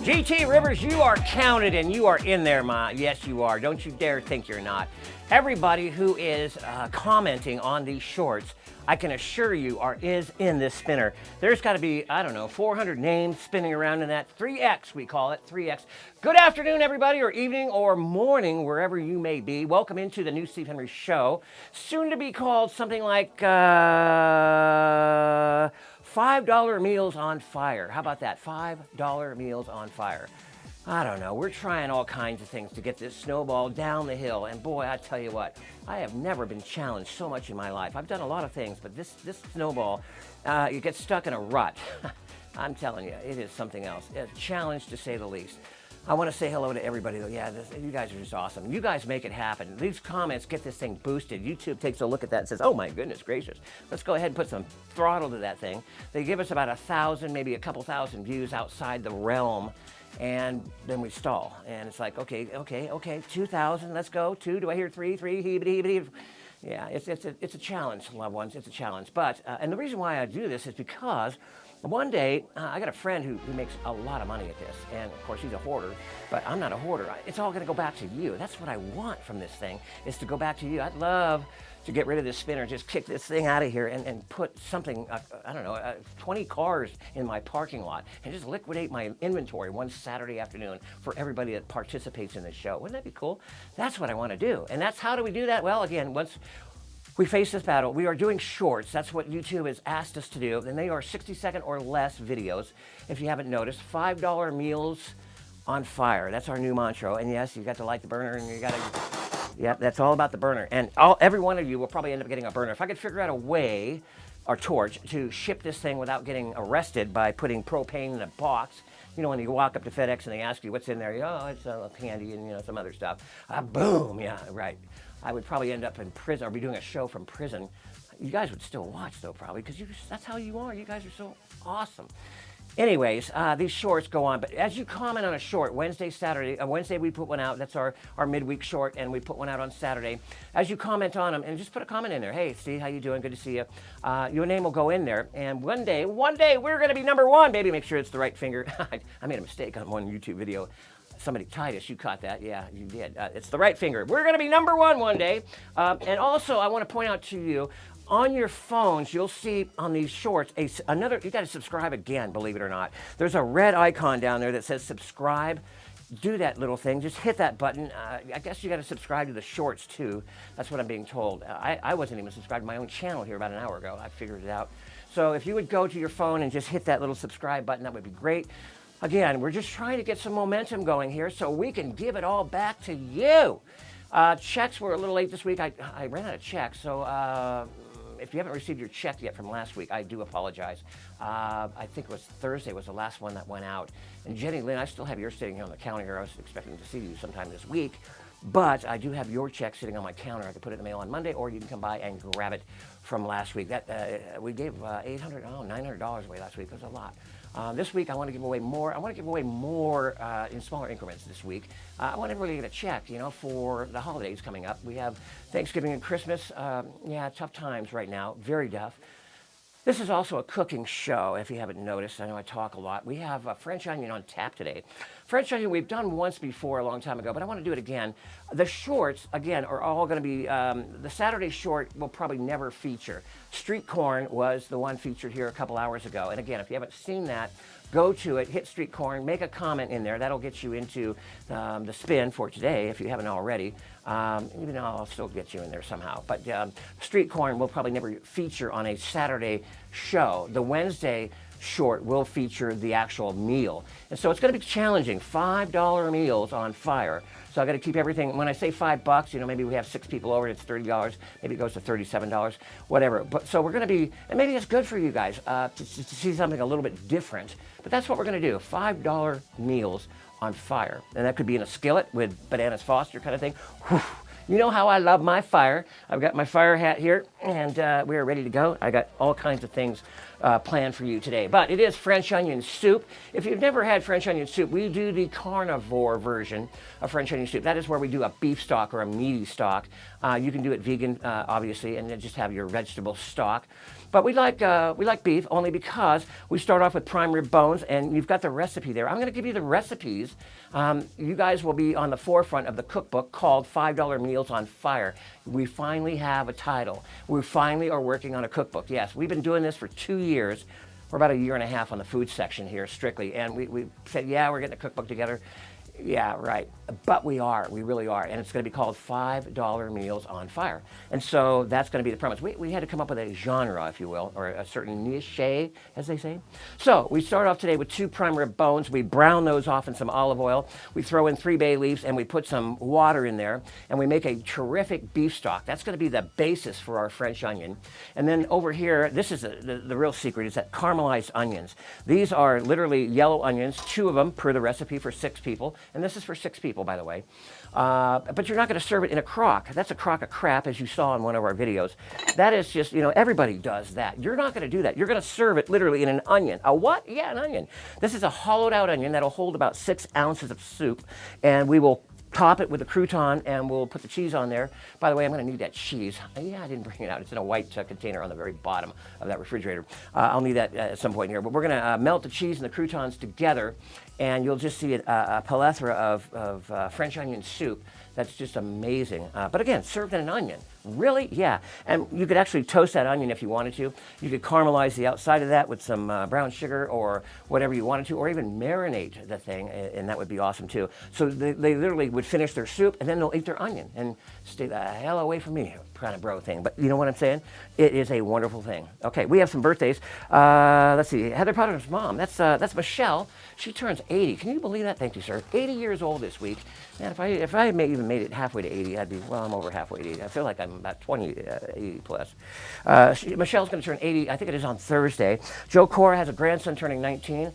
GT Rivers, you are counted and you are in there, Ma. Yes, you are. Don't you dare think you're not. Everybody who is commenting on these shorts, I can assure you is in this spinner. There's got to be, I don't know, 400 names spinning around in that 3X, we call it, 3X. Good afternoon, everybody, or evening, or morning, wherever you may be. Welcome into the new Steve Henry Show, soon to be called something like $5 Meals on Fire. How about that? $5 Meals on Fire. I don't know. We're trying all kinds of things to get this snowball down the hill. And boy, I tell you what, I have never been challenged so much in my life. I've done a lot of things, but this snowball, you get stuck in a rut. I'm telling you, it is something else. A challenge to say the least. I want to say hello to everybody, though. Yeah, you guys are just awesome. You guys make it happen. These comments get this thing boosted. YouTube takes a look at that and says, oh my goodness gracious, let's go ahead and put some throttle to that thing. They give us about 1,000, maybe a couple thousand views outside the realm, and then we stall. And it's like, okay, 2,000, let's go. 2, do I hear 3, heebity. Yeah, it's a challenge, loved ones. It's a challenge. But, and the reason why I do this is because one day, I got a friend who makes a lot of money at this, and of course he's a hoarder, but I'm not a hoarder. It's all gonna go back to you. That's what I want from this thing, is to go back to you. I'd love to get rid of this spinner, just kick this thing out of here and put something, I don't know, 20 cars in my parking lot and just liquidate my inventory one Saturday afternoon for everybody that participates in this show. Wouldn't that be cool? That's what I wanna do. And that's, how do we do that? Well, again, once we face this battle, we are doing shorts. That's what YouTube has asked us to do. And they are 60-second or less videos. If you haven't noticed, $5 Meals on Fire. That's our new mantra. And yes, you got to light the burner, and you got to, yeah, that's all about the burner. And every one of you will probably end up getting a burner. If I could figure out a way, or torch, to ship this thing without getting arrested by putting propane in a box. You know, when you walk up to FedEx and they ask you what's in there, oh, it's candy and some other stuff. Boom, yeah, right. I would probably end up in prison, or be doing a show from prison. You guys would still watch, though, probably, because that's how you are. You guys are so awesome. Anyways, these shorts go on, but as you comment on a short, Wednesday we put one out. That's our midweek short, and we put one out on Saturday. As you comment on them, and just put a comment in there. Hey, Steve, how you doing? Good to see you. Your name will go in there, and one day, we're going to be #1, baby. Make sure it's the right finger. I made a mistake on one YouTube video. Somebody, Titus, you caught that. Yeah, you did. It's the right finger. We're going to be #1 one day. And also, I want to point out to you, on your phones, you'll see on these shorts, you got to subscribe again, believe it or not. There's a red icon down there that says subscribe. Do that little thing. Just hit that button. I guess you got to subscribe to the shorts, too. That's what I'm being told. I wasn't even subscribed to my own channel here about an hour ago. I figured it out. So if you would go to your phone and just hit that little subscribe button, that would be great. Again, we're just trying to get some momentum going here so we can give it all back to you. Checks were a little late this week. I ran out of checks, so if you haven't received your check yet from last week, I do apologize. I think it was Thursday was the last one that went out. And Jenny Lynn, I still have yours sitting here on the counter here. I was expecting to see you sometime this week. But I do have your check sitting on my counter. I can put it in the mail on Monday, or you can come by and grab it from last week. We gave $900 away last week. It was a lot. This week, I want to give away more. I want to give away more in smaller increments this week. I want everybody to get a check, for the holidays coming up. We have Thanksgiving and Christmas. Yeah, tough times right now. Very tough. This is also a cooking show, if you haven't noticed. I know I talk a lot. We have French onion on tap today. French onion we've done once before a long time ago, but I want to do it again. The shorts, again, are all going to be, the Saturday short will probably never feature. Street corn was the one featured here a couple hours ago. And again, if you haven't seen that, go to it, hit Street Corn, make a comment in there. That'll get you into the spin for today, if you haven't already. Even though I'll still get you in there somehow. But Street Corn will probably never feature on a Saturday show. The Wednesday short will feature the actual meal. And so it's going to be challenging. $5 Meals on Fire. So I got to keep everything. When I say $5, maybe we have 6 people over, it's $30. Maybe it goes to $37, whatever. But so we're going to be, and maybe it's good for you guys to see something a little bit different. But that's what we're going to do. $5 Meals on Fire. And that could be in a skillet with Bananas Foster kind of thing. Whew. You know how I love my fire. I've got my fire hat here. and we are ready to go. I got all kinds of things planned for you today. But it is French onion soup. If you've never had French onion soup, we do the carnivore version of French onion soup. That is where we do a beef stock or a meaty stock. You can do it vegan, obviously, and then just have your vegetable stock. But we like beef only because we start off with prime rib bones, and you've got the recipe there. I'm going to give you the recipes. You guys will be on the forefront of the cookbook called $5 Meals on Fire. We finally have a title. We finally are working on a cookbook. Yes, we've been doing this for 2 years. We're about a year and a half on the food section here, strictly. And we said, yeah, we're getting a cookbook together. Yeah, right. But we really are. And it's going to be called $5 Meals on Fire. And so that's going to be the premise. We had to come up with a genre, if you will, or a certain niche, as they say. So we start off today with 2 prime rib bones. We brown those off in some olive oil. We throw in 3 bay leaves, and we put some water in there. And we make a terrific beef stock. That's going to be the basis for our French onion. And then over here, this is the real secret, is that caramelized onions. These are literally yellow onions, 2 of them per the recipe for 6 people. And this is for 6 people, by the way. But you're not going to serve it in a crock. That's a crock of crap, as you saw in one of our videos. That is just, everybody does that. You're not going to do that. You're going to serve it literally in an onion. A what? Yeah, an onion. This is a hollowed out onion that'll hold about 6 ounces of soup. And we will top it with a crouton, and we'll put the cheese on there. By the way, I'm going to need that cheese. Yeah, I didn't bring it out. It's in a white container on the very bottom of that refrigerator. I'll need that at some point here. But we're going to melt the cheese and the croutons together, and you'll just see a plethora of French onion soup that's just amazing. But again, served in an onion. Really? Yeah. And you could actually toast that onion if you wanted to. You could caramelize the outside of that with some brown sugar or whatever you wanted to, or even marinate the thing, and that would be awesome too. So they literally would finish their soup, and then they'll eat their onion and stay the hell away from me, kind of bro thing. But you know what I'm saying? It is a wonderful thing. Okay, we have some birthdays. Let's see. Heather Potter's mom. That's Michelle. She turns 80. Can you believe that? Thank you, sir. 80 years old this week. Man, if I even made it halfway to 80, I'd be, well, I'm over halfway to 80. I feel like I'm about 80 plus. Michelle's going to turn 80, I think it is on Thursday. Joe Cora has a grandson turning 19.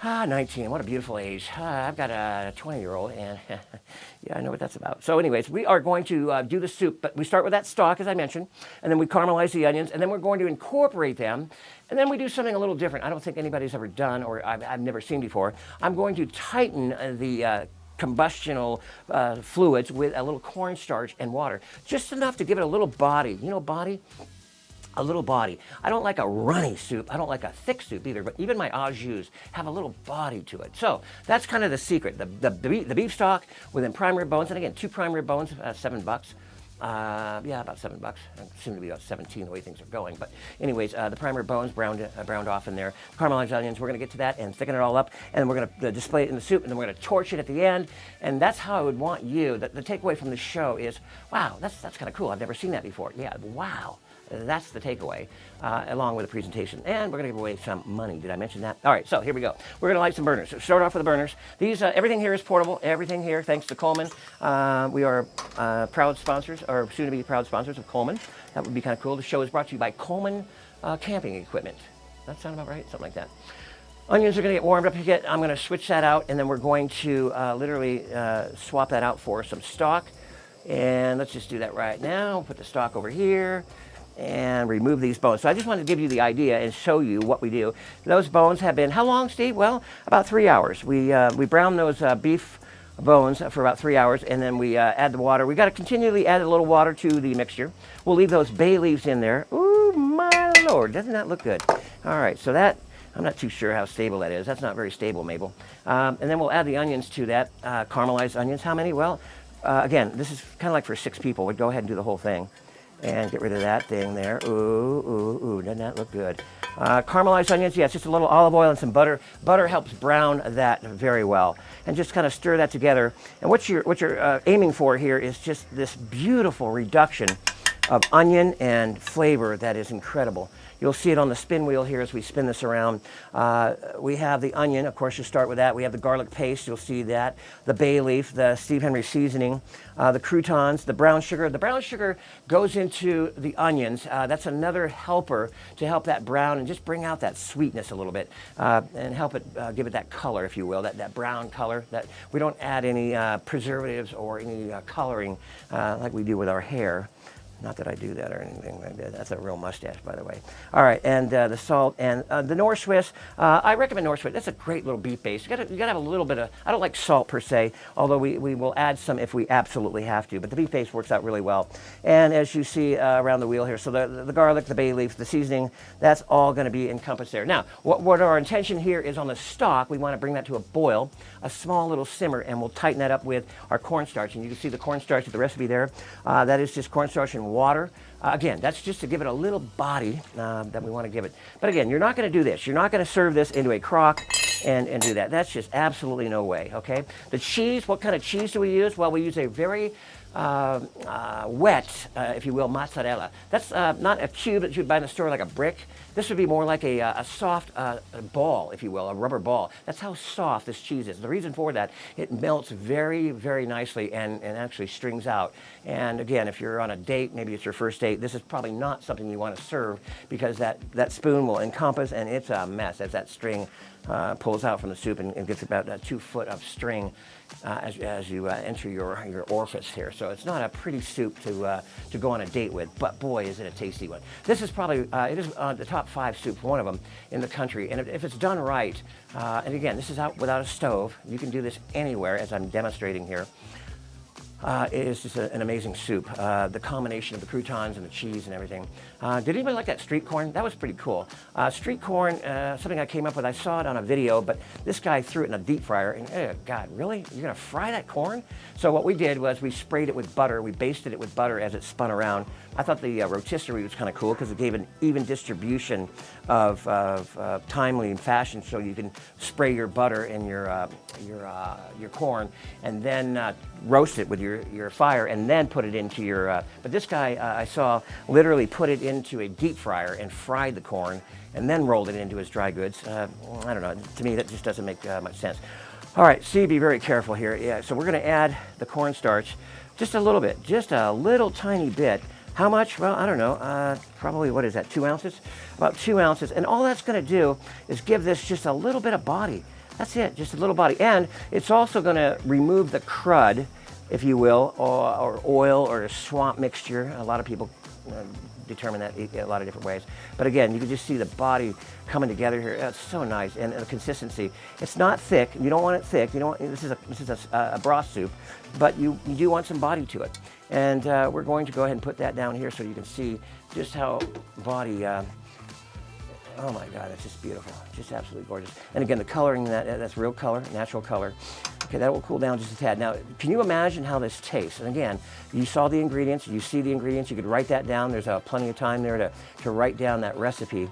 19, what a beautiful age. I've got a 20-year-old, and yeah, I know what that's about. So anyways, we are going to do the soup, but we start with that stock, as I mentioned, and then we caramelize the onions, and then we're going to incorporate them, and then we do something a little different. I don't think anybody's ever done, or I've never seen before. I'm going to tighten the combustional fluids with a little cornstarch and water, just enough to give it a little body. You know, body? A little body. I don't like a runny soup. I don't like a thick soup either, but even my au jus have a little body to it. So that's kind of the secret. The beef stock with them prime rib bones, and again, 2 prime rib bones, $7. Yeah, about $7. Soon to be about 17 the way things are going. But anyways, the prime rib bones browned off in there. Caramelized onions, we're going to get to that and thicken it all up. And we're going to display it in the soup, and then we're going to torch it at the end. And that's how I would want you, the takeaway from the show is, wow, that's kind of cool. I've never seen that before. Yeah, wow. That's the takeaway, along with the presentation. And we're going to give away some money. Did I mention that? All right, so here we go. We're going to light some burners. So start off with the burners. These, everything here is portable. Everything here, thanks to Coleman. We are proud sponsors, or soon-to-be proud sponsors of Coleman. That would be kind of cool. The show is brought to you by Coleman Camping Equipment. That sound about right? Something like that. Onions are going to get warmed up a bit. I'm going to switch that out, and then we're going to literally swap that out for some stock. And let's just do that right now. Put the stock over here and remove these bones. So I just wanted to give you the idea and show you what we do. Those bones have been, how long, Steve? Well, about 3 hours. We brown those beef bones for about 3 hours, and then we add the water. We got to continually add a little water to the mixture. We'll leave those bay leaves in there. Ooh, my Lord, doesn't that look good? All right, so that, I'm not too sure how stable that is. That's not very stable, Mabel. And then we'll add the onions to that, caramelized onions. How many? Well, again, this is kind of like for 6 people. We'd go ahead and do the whole thing. And get rid of that thing there. Ooh, ooh, ooh, doesn't that look good? Caramelized onions, yes, just a little olive oil and some butter. Butter helps brown that very well. And just kind of stir that together. And what you're aiming for here is just this beautiful reduction of onion and flavor that is incredible. You'll see it on the spin wheel here as we spin this around. We have the onion, of course, you start with that. We have the garlic paste, you'll see that. The bay leaf, the Steve Henry seasoning, the croutons, the brown sugar. The brown sugar goes into the onions. That's another helper to help that brown and just bring out that sweetness a little bit and help it give it that color, if you will, that brown color. That we don't add any preservatives or any coloring like we do with our hair. Not that I do that or anything like that. That's a real mustache, by the way. All right, and the salt and the North Swiss. I recommend North Swiss. That's a great little beef base. You gotta have a little bit of. I don't like salt per se, although we will add some if we absolutely have to. But the beef base works out really well. And as you see around the wheel here, so the garlic, the bay leaf, the seasoning, that's all going to be encompassed there. Now, what our intention here is on the stock, we want to bring that to a boil, a small little simmer, and we'll tighten that up with our cornstarch. And you can see the cornstarch with the recipe there. That is just cornstarch and water. Again, that's just to give it a little body that we want to give it. But again, you're not going to do this. You're not going to serve this into a crock and do that. That's just absolutely no way, okay? The cheese, what kind of cheese do we use? Well, we use a very wet, if you will, mozzarella. That's not a cube that you'd buy in the store like a brick. This would be more like a soft ball, if you will, a rubber ball. That's how soft this cheese is. The reason for that, it melts very, very nicely and actually strings out. And again, if you're on a date, maybe it's your first date, this is probably not something you want to serve because that spoon will encompass and it's a mess as that string pulls out from the soup and gets about 2 foot of string as you enter your orifice here. So it's not a pretty soup to go on a date with, but boy, is it a tasty one. This is probably, it is the top 5 soups, one of them in the country. And if it's done right, and again, this is out without a stove. You can do this anywhere as I'm demonstrating here. It is just an amazing soup. The combination of the croutons and the cheese and everything. Did anybody like that street corn? That was pretty cool. Street corn, something I came up with. I saw it on a video, but this guy threw it in a deep fryer. And oh God, really? You're gonna fry that corn? So what we did was we sprayed it with butter. We basted it with butter as it spun around. I thought the rotisserie was kind of cool because it gave an even distribution of timely fashion, so you can spray your butter in your corn and then roast it with your fire and then put it into your. But this guy I saw literally put it into a deep fryer and fried the corn and then rolled it into his dry goods. I don't know. To me, that just doesn't make much sense. All right, see, be very careful here. Yeah, so we're going to add the cornstarch just a little bit, just a little tiny bit. How much? Well, I don't know. Probably, what is that, 2 ounces? About 2 ounces. And all that's going to do is give this just a little bit of body. That's it, just a little body. And it's also going to remove the crud, if you will, or oil or a swamp mixture. A lot of people determine that a lot of different ways. But again, you can just see the body coming together here. It's so nice, and the consistency. It's not thick. You don't want it thick. You don't want, this is a broth soup, but you do want some body to it. And we're going to go ahead and put that down here so you can see just how body. Oh my God, that's just beautiful. Just absolutely gorgeous. And again, the coloring, that's real color, natural color. Okay, that will cool down just a tad. Now, can you imagine how this tastes? And again, you saw the ingredients, you see the ingredients, you could write that down. There's plenty of time there to write down that recipe.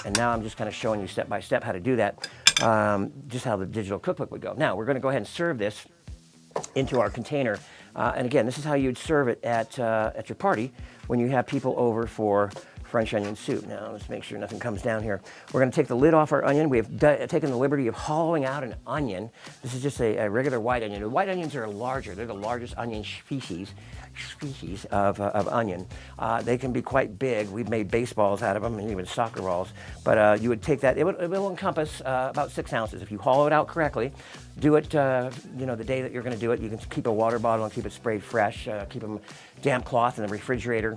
And now I'm just kind of showing you step by step how to do that, just how the digital cookbook would go. Now, we're gonna go ahead and serve this into our container. And again, this is how you'd serve it at your party when you have people over for French onion soup. Now, let's make sure nothing comes down here. We're going to take the lid off our onion. We have taken the liberty of hollowing out an onion. This is just a regular white onion. The white onions are larger. They're the largest onion species of onion. They can be quite big. We've made baseballs out of them and even soccer balls. But you would take that. It will encompass about 6 ounces. If you hollow it out correctly, do it the day that you're going to do it. You can keep a water bottle and keep it sprayed fresh. Keep them damp cloth in the refrigerator.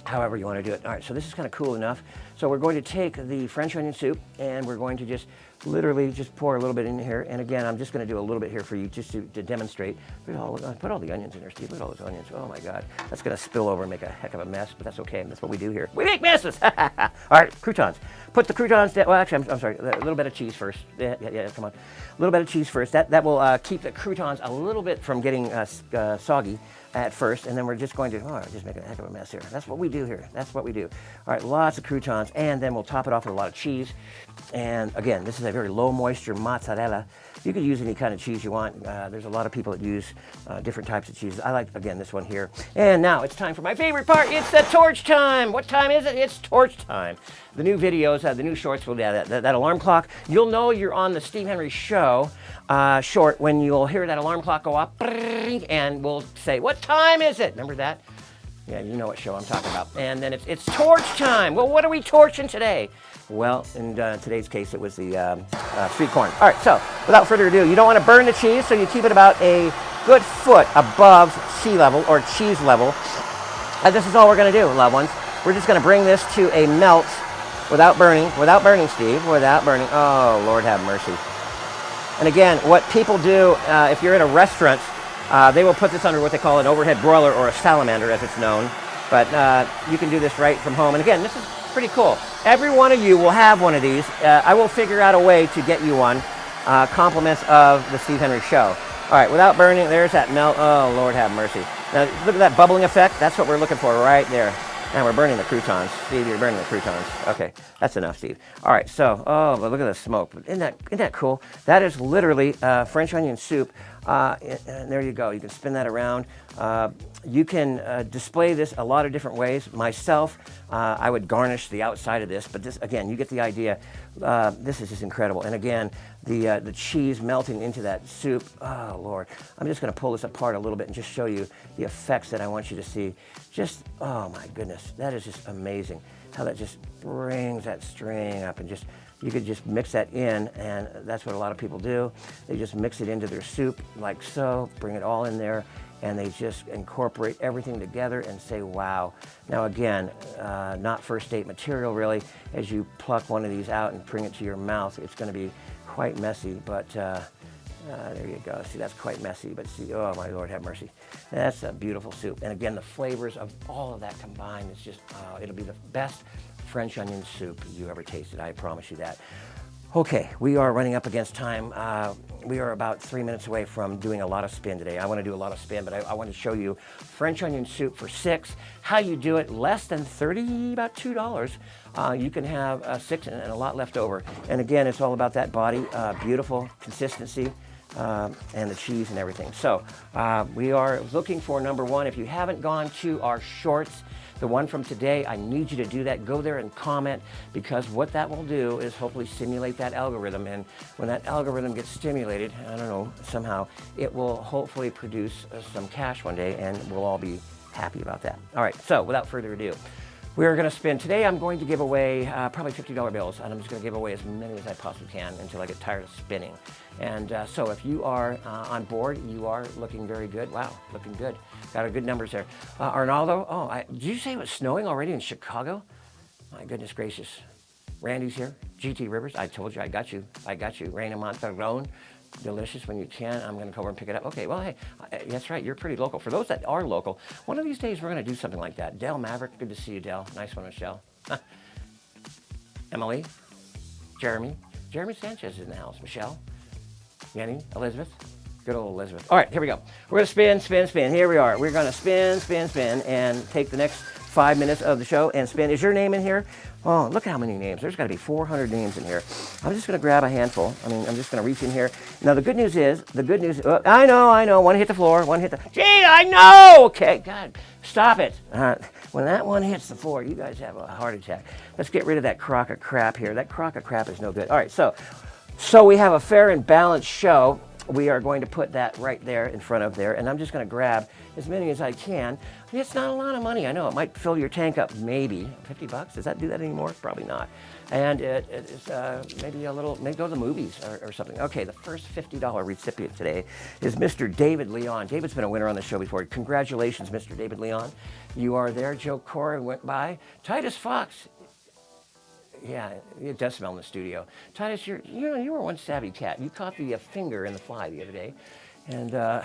However you want to do it. All right, so this is kind of cool enough. So we're going to take the French onion soup and we're going to just literally just pour a little bit in here. And again, I'm just going to do a little bit here for you just to demonstrate. Put all the onions in there, Steve. Look at all those onions. Oh my God. That's going to spill over and make a heck of a mess, but that's okay. That's what we do here. We make messes. All right, croutons. Put the croutons down. Well, actually, I'm sorry. A little bit of cheese first. Yeah, come on. A little bit of cheese first. That will keep the croutons a little bit from getting soggy at first, and then we're just going to, just make a heck of a mess here. That's what we do here. That's what we do. All right, lots of croutons, and then we'll top it off with a lot of cheese. And again, this is a very low moisture mozzarella. You could use any kind of cheese you want. There's a lot of people that use different types of cheeses. I like, again, this one here. And now it's time for my favorite part. It's the torch time. What time is it? It's torch time. The new videos, the new shorts, that alarm clock. You'll know you're on the Steve Henry Show short when you'll hear that alarm clock go up and we'll say, what time is it? Remember that? Yeah, you know what show I'm talking about. And then it's torch time. Well, what are we torching today? Well, in today's case, it was the sweet corn. All right, so without further ado, you don't want to burn the cheese, so you keep it about a good foot above sea level or cheese level. This is all we're going to do, loved ones. We're just going to bring this to a melt without burning, Steve, without burning. Oh, Lord have mercy. And again, what people do, if you're in a restaurant, they will put this under what they call an overhead broiler or a salamander, as it's known. But you can do this right from home. And again, this is pretty cool. Every one of you will have one of these. I will figure out a way to get you one. Compliments of the Steve Henry Show. All right, without burning, there's that melt. Oh, Lord have mercy. Now, look at that bubbling effect. That's what we're looking for right there. Now we're burning the croutons. Steve, you're burning the croutons. Okay, that's enough, Steve. All right, so, oh, but look at the smoke. Isn't that cool? That is literally French onion soup. And there you go. You can spin that around. You can display this a lot of different ways. Myself, I would garnish the outside of this, but this, again, you get the idea. This is just incredible. And again, the cheese melting into that soup. Oh, Lord. I'm just going to pull this apart a little bit and just show you the effects that I want you to see. Just, oh my goodness, that is just amazing. How that just brings that string up and just, you could just mix that in, and that's what a lot of people do. They just mix it into their soup like so, bring it all in there, and they just incorporate everything together and say, wow. Now again, not first date material really. As you pluck one of these out and bring it to your mouth, it's gonna be quite messy, but there you go. See, that's quite messy, but see, oh my Lord have mercy. That's a beautiful soup. And again, the flavors of all of that combined, it's just, it'll be the best French onion soup you ever tasted. I promise you that. Okay, we are running up against time. We are about 3 minutes away from doing a lot of spin today. I want to do a lot of spin, but I want to show you French onion soup for $6. How you do it, less than 30, about $2. You can have 6 and a lot left over. And again, it's all about that body, beautiful consistency. And the cheese and everything. So we are looking for number one. If you haven't gone to our shorts, the one from today, I need you to do that. Go there and comment, because what that will do is hopefully stimulate that algorithm. And when that algorithm gets stimulated, I don't know, somehow, it will hopefully produce some cash one day, and we'll all be happy about that. All right, so without further ado, we're going to spin. Today I'm going to give away probably $50 bills, and I'm just going to give away as many as I possibly can until I get tired of spinning. And so if you are on board, you are looking very good. Wow, looking good. Got our good numbers there. Arnaldo, did you say it was snowing already in Chicago? My goodness gracious. Randy's here. GT Rivers, I told you, I got you. Raina Montaron. Delicious when you can. I'm going to go over and pick it up. Okay, well, hey, that's right. You're pretty local. For those that are local, one of these days we're going to do something like that. Dell Maverick, good to see you, Dell. Nice one, Michelle. Emily, Jeremy Sanchez is in the house. Michelle, Yenny, Elizabeth. Good old Elizabeth. All right, here we go. We're going to spin. Here we are. We're going to spin, and take the next 5 minutes of the show and spin. Is your name in here? Oh, look how many names. There's got to be 400 names in here. I'm just going to grab a handful. I'm just going to reach in here. Now, the good news is, I know. One hit the floor, Gee, I know! Okay, God, stop it. When that one hits the floor, you guys have a heart attack. Let's get rid of that crock of crap here. That crock of crap is no good. All right, so we have a fair and balanced show. We are going to put that right there in front of there, and I'm just going to grab as many as I can. It's not a lot of money. I know it might fill your tank up, maybe. $50? Does that do that anymore? Probably not. And it's maybe a little, maybe go to the movies or something. Okay, the first $50 recipient today is Mr. David Leon. David's been a winner on the show before. Congratulations, Mr. David Leon. You are there. Joe Cora went by. Titus Fox. Yeah, it does smell in the studio. Titus, you were one savvy cat. You caught the finger in the fly the other day. And, all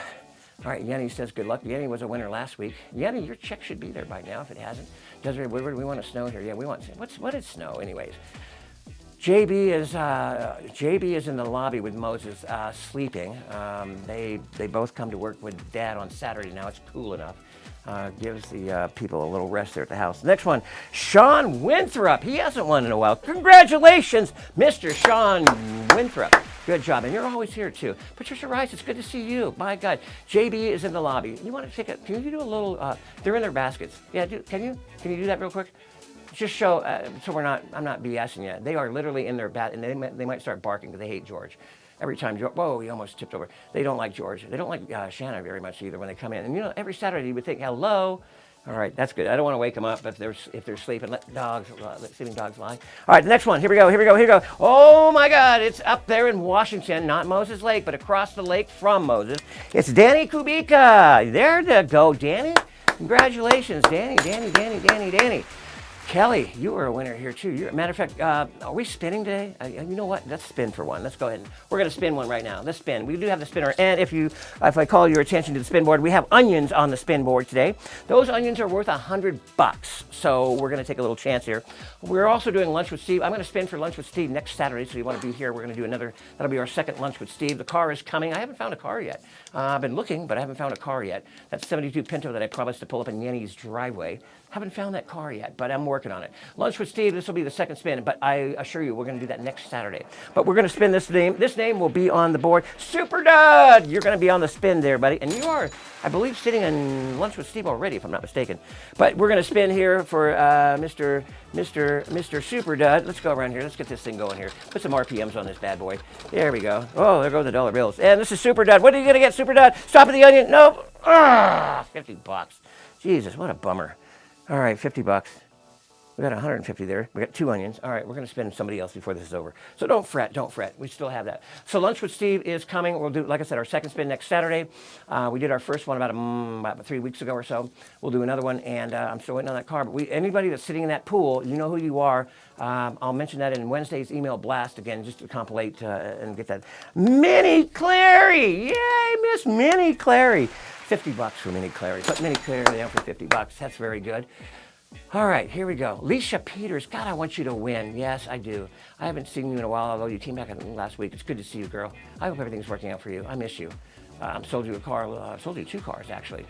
right, Yenny says good luck. Yenny was a winner last week. Yenny, your check should be there by now if it hasn't. Desiree Woodward, we want to snow here. Yeah, we want, what is snow anyways? JB is in the lobby with Moses sleeping. They both come to work with Dad on Saturday. Now it's cool enough. Gives the people a little rest there at the house. Next one, Sean Winthrop. He hasn't won in a while. Congratulations, Mr. Sean Winthrop. Good job. And you're always here, too. Patricia Rice, it's good to see you. My God. JB is in the lobby. You want to take can you do a little, they're in their baskets. Yeah, can you do that real quick? Just show, so I'm not BSing you. They are literally in their and they might start barking because they hate George. Every time, whoa, he almost tipped over. They don't like George. They don't like Shanna very much either when they come in. And every Saturday you would think, hello. All right, that's good. I don't want to wake them up if they're sleeping. Let sleeping dogs lie. All right, the next one. Here we go. Oh my God, it's up there in Washington, not Moses Lake, but across the lake from Moses. It's Danny Kubica. There to go, Danny. Congratulations, Danny. Kelly, you are a winner here too. Matter of fact, are we spinning today? You know what? Let's spin for one. Let's go ahead. We're going to spin one right now. Let's spin. We do have the spinner. And if I call your attention to the spin board, we have onions on the spin board today. Those onions are worth $100. So we're going to take a little chance here. We're also doing Lunch with Steve. I'm going to spin for Lunch with Steve next Saturday. So you want to be here. We're going to do another. That'll be our second Lunch with Steve. The car is coming. I haven't found a car yet. I've been looking, but I haven't found a car yet. That 72 Pinto that I promised to pull up in Yanny's driveway. Haven't found that car yet, but I'm working on it. Lunch with Steve, this will be the second spin, but I assure you we're going to do that next Saturday. But we're going to spin this name. This name will be on the board. Super Dud! You're going to be on the spin there, buddy. And you are, I believe, sitting in Lunch with Steve already, if I'm not mistaken. But we're going to spin here for Mr. Super Dud. Let's go around here. Let's get this thing going here. Put some RPMs on this bad boy. There we go. Oh, there go the dollar bills. And this is Super Dud. What are you going to get, Super Dud? Stop at the onion. Nope. $50. Jesus, what a bummer. All right, $50. We got 150 there. We got 2 onions. All right, we're going to spend somebody else before this is over. So don't fret. We still have that. So Lunch with Steve is coming. We'll do, like I said, our second spin next Saturday. We did our first one about 3 weeks ago or so. We'll do another one, and I'm still waiting on that car. But anybody that's sitting in that pool, you know who you are. I'll mention that in Wednesday's email blast again, just to compilate and get that. Minnie Clary! Yay, Miss Minnie Clary! $50 for Minnie Clary. Put Minnie Clary down for $50. That's very good. All right, here we go. Leisha Peters. God, I want you to win. Yes, I do. I haven't seen you in a while, although you came back last week. It's good to see you, girl. I hope everything's working out for you. I miss you. Sold you a car. Sold you 2 cars, actually.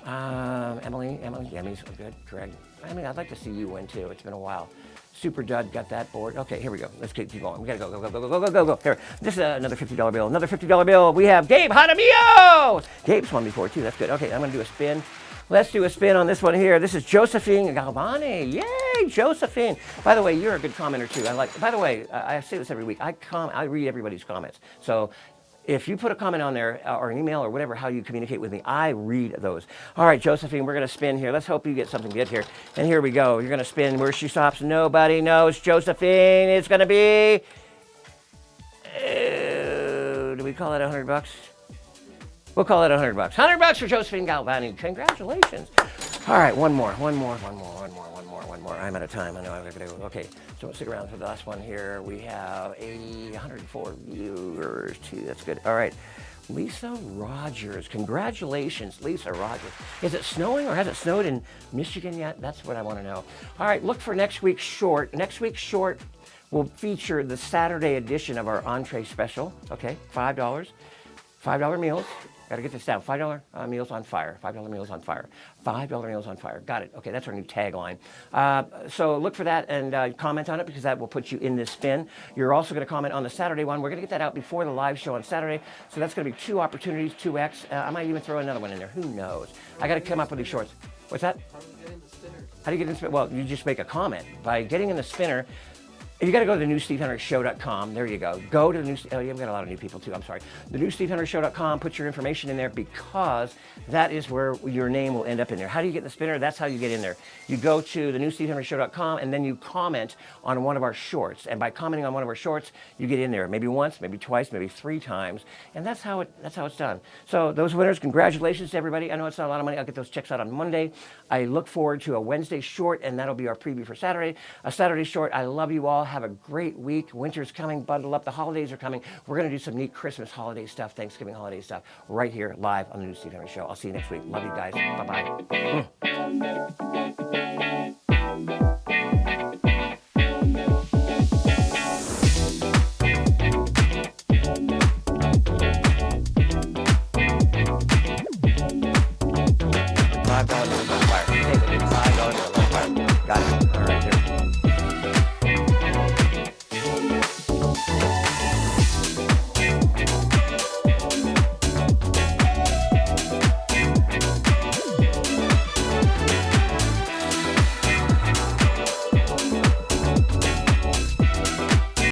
Emmy's good. Greg. I mean, I'd like to see you win, too. It's been a while. Super Dud got that board. Okay, here we go. Let's keep going. We got to go. Here, this is another $50 bill. Another $50 bill. We have Gabe Hanamio. Gabe's won before, too. That's good. Okay, I'm going to do a spin. Let's do a spin on this one here. This is Josephine Galvani. Yay, Josephine. By the way, you're a good commenter, too. By the way, I say this every week. I read everybody's comments. So if you put a comment on there or an email or whatever, how you communicate with me, I read those. All right, Josephine, we're going to spin here. Let's hope you get something good here. And here we go. You're going to spin where she stops. Nobody knows. Josephine, it's going to be... do we call it $100? We'll call it $100. $100 for Josephine Galvani. Congratulations. All right, one more. I'm out of time. I know I've got to go. Okay, so stick around for the last one here. We have 104 viewers, too. That's good. All right. Lisa Rogers. Congratulations, Lisa Rogers. Is it snowing or has it snowed in Michigan yet? That's what I want to know. All right, look for next week's short. Next week's short will feature the Saturday edition of our entree special. Okay, $5. $5 meals. Got to get this down. $5 meals on fire. $5 meals on fire. $5 meals on fire. Got it. Okay, that's our new tagline. So look for that and comment on it because that will put you in this spin. You're also going to comment on the Saturday one. We're going to get that out before the live show on Saturday. So that's going to be 2 opportunities, 2x. I might even throw another one in there. Who knows? I got to come up with these shorts. What's that? How do you get in the spinner? Well, you just make a comment. By getting in the spinner, you got to go to the newstevehenryshow.com. There you go. Go to the new. Oh, you've got a lot of new people too. I'm sorry. The newstevehenryshow.com. Put your information in there because that is where your name will end up in there. How do you get in the spinner? That's how you get in there. You go to the newstevehenryshow.com and then you comment on one of our shorts. And by commenting on one of our shorts, you get in there. Maybe once, maybe twice, maybe 3 times. And that's how it's done. So those winners, congratulations to everybody. I know it's not a lot of money. I'll get those checks out on Monday. I look forward to a Wednesday short, and that'll be our preview for Saturday. A Saturday short. I love you all. Have a great week. Winter's coming. Bundle up. The holidays are coming. We're going to do some neat Christmas holiday stuff, Thanksgiving holiday stuff, right here live on the New Steve Henry Show. I'll see you next week. Love you guys. Bye-bye. $5 on fire.